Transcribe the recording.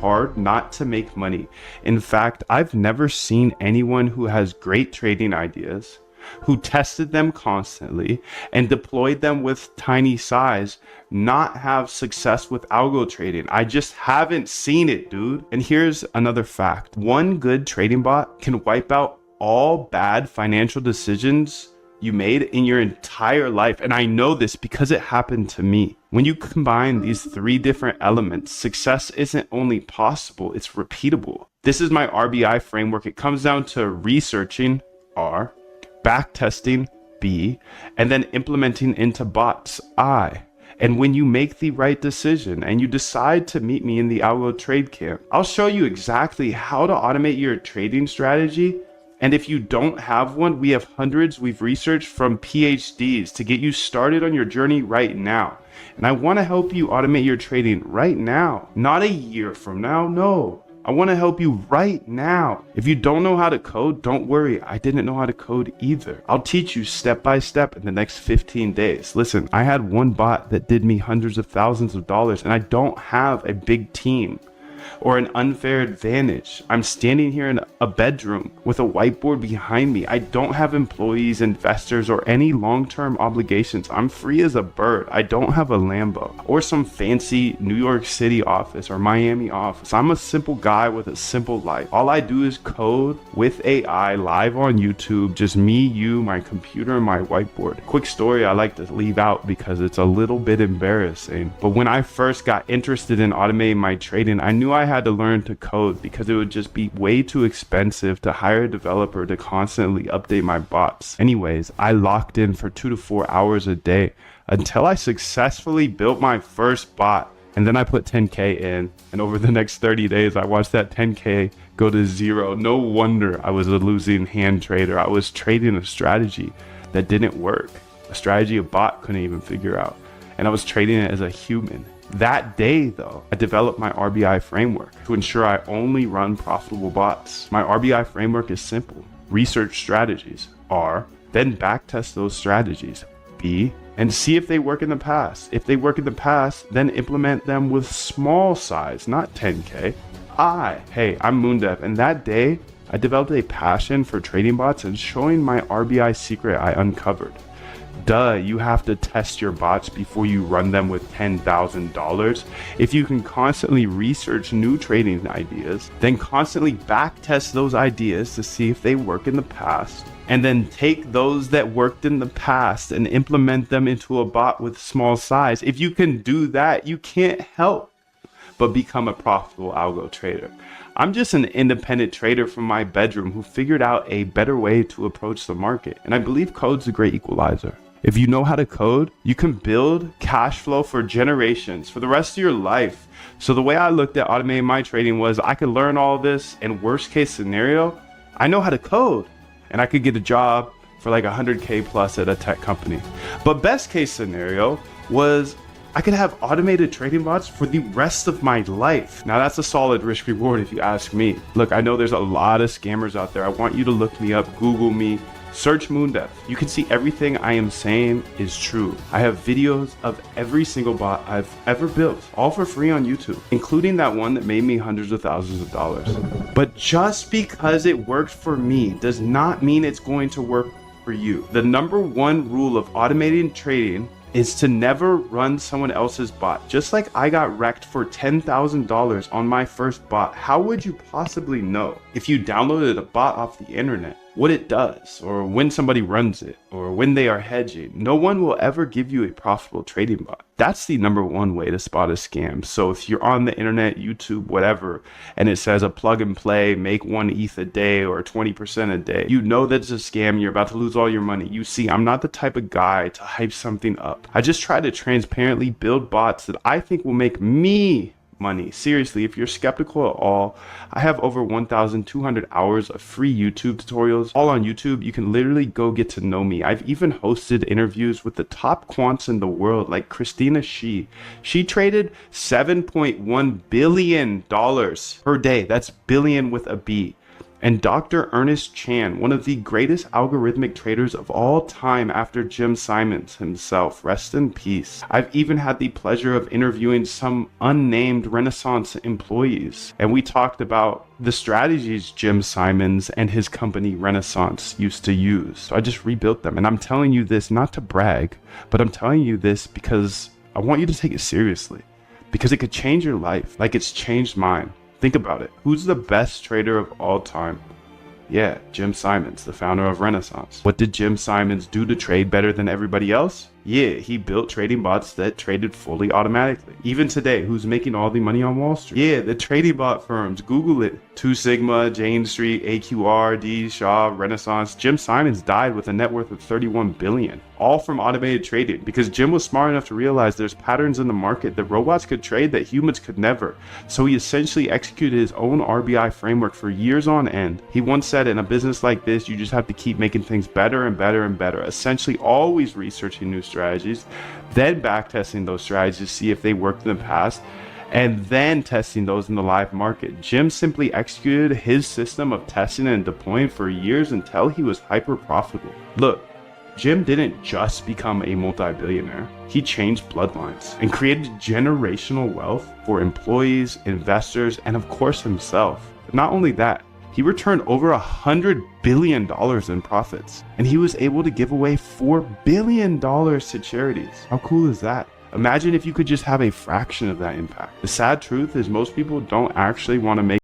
hard not to make money. In fact, I've never seen anyone who has great trading ideas, who tested them constantly and deployed them with tiny size, not have success with algo trading. I just haven't seen it, dude. And here's another fact. One good trading bot can wipe out all bad financial decisions you made in your entire life. And I know this because it happened to me. When you combine these three different elements, success isn't only possible, it's repeatable. This is my RBI framework. It comes down to researching, R, backtesting, B, and then implementing into bots, I. And when you make the right decision and you decide to meet me in the Algo Trade Camp, I'll show you exactly how to automate your trading strategy. And if you don't have one, we have hundreds we've researched from PhDs to get you started on your journey right now. And I want to help you automate your trading right now, not a year from now. No, I want to help you right now. If you don't know how to code, don't worry. I didn't know how to code either. I'll teach you step by step in the next 15 days. Listen, I had one bot that did me hundreds of thousands of dollars, and I don't have a big team or an unfair advantage. I'm standing here in a bedroom with a whiteboard behind me. I don't have employees, investors, or any long-term obligations. I'm free as a bird. I don't have a Lambo or some fancy New York City office or Miami office. I'm a simple guy with a simple life. All I do is code with AI live on YouTube, just me, you, my computer, and my whiteboard. Quick story I like to leave out because it's a little bit embarrassing. But when I first got interested in automating my trading, I knew I had to learn to code because it would just be way too expensive to hire a developer to constantly update my bots. Anyways, I locked in for 2 to 4 hours a day until I successfully built my first bot. And then I put 10K in, and over the next 30 days, I watched that 10K go to zero. No wonder I was a losing hand trader. I was trading a strategy that didn't work, a strategy a bot couldn't even figure out. And I was trading it as a human. That day, though, I developed my RBI framework to ensure I only run profitable bots. My RBI framework is simple. Research strategies, R, then backtest those strategies, B, and see if they work in the past. If they work in the past, then implement them with small size, not 10K. Hey, I'm Moondev, and that day, I developed a passion for trading bots and showing my RBI secret I uncovered. You have to test your bots before you run them with $10,000. If you can constantly research new trading ideas, then constantly backtest those ideas to see if they work in the past, and then take those that worked in the past and implement them into a bot with small size. If you can do that, you can't help but become a profitable algo trader. I'm just an independent trader from my bedroom who figured out a better way to approach the market. And I believe code's a great equalizer. If you know how to code, you can build cash flow for generations, for the rest of your life. So the way I looked at automating my trading was I could learn all this, and worst case scenario, I know how to code and I could get a job for like 100K plus at a tech company. But best case scenario was I could have automated trading bots for the rest of my life. Now that's a solid risk reward if you ask me. Look, I know there's a lot of scammers out there. I want you to look me up, Google me, search Moondev. You can see everything I am saying is true. I have videos of every single bot I've ever built, all for free on YouTube, including that one that made me hundreds of thousands of dollars. But just because it worked for me does not mean it's going to work for you. The number one rule of automating trading is to never run someone else's bot. Just like I got wrecked for $10,000 on my first bot, how would you possibly know if you downloaded a bot off the internet what it does, or when somebody runs it, or when they are hedging? No one will ever give you a profitable trading bot. That's the number one way to spot a scam. So if you're on the internet, YouTube, whatever, and it says a plug and play, make 1 ETH a day or 20% a day, you know that it's a scam. You're about to lose all your money. You see, I'm not the type of guy to hype something up. I just try to transparently build bots that I think will make me money. Seriously, if you're skeptical at all, I have over 1,200 hours of free YouTube tutorials, all on YouTube. You can literally go get to know me. I've even hosted interviews with the top quants in the world, like Christina Shi. She traded $7.1 billion per day. That's billion with a B. And Dr. Ernest Chan, one of the greatest algorithmic traders of all time after Jim Simons himself, rest in peace. I've even had the pleasure of interviewing some unnamed Renaissance employees, and we talked about the strategies Jim Simons and his company Renaissance used to use. So I just rebuilt them, and I'm telling you this not to brag, but I'm telling you this because I want you to take it seriously, because it could change your life like it's changed mine. Think about it. Who's the best trader of all time? Yeah, Jim Simons, the founder of Renaissance. What did Jim Simons do to trade better than everybody else? Yeah, he built trading bots that traded fully automatically. Even today, who's making all the money on Wall Street? Yeah, the trading bot firms. Google it. 2 Sigma, Jane Street, AQR, D, Shaw, Renaissance. Jim Simons died with a net worth of $31 billion. All from automated trading, because Jim was smart enough to realize there's patterns in the market that robots could trade that humans could never. So he essentially executed his own RBI framework for years on end. He once said, in a business like this, you just have to keep making things better and better and better. Essentially always researching new strategies, then backtesting those strategies to see if they worked in the past, and then testing those in the live market. Jim simply executed his system of testing and deploying for years until he was hyper profitable. Look, Jim didn't just become a multi-billionaire. He changed bloodlines and created generational wealth for employees, investors, and of course himself. But not only that, he returned over $100 billion in profits, and he was able to give away $4 billion to charities. How cool is that? Imagine if you could just have a fraction of that impact. The sad truth is most people don't actually want to make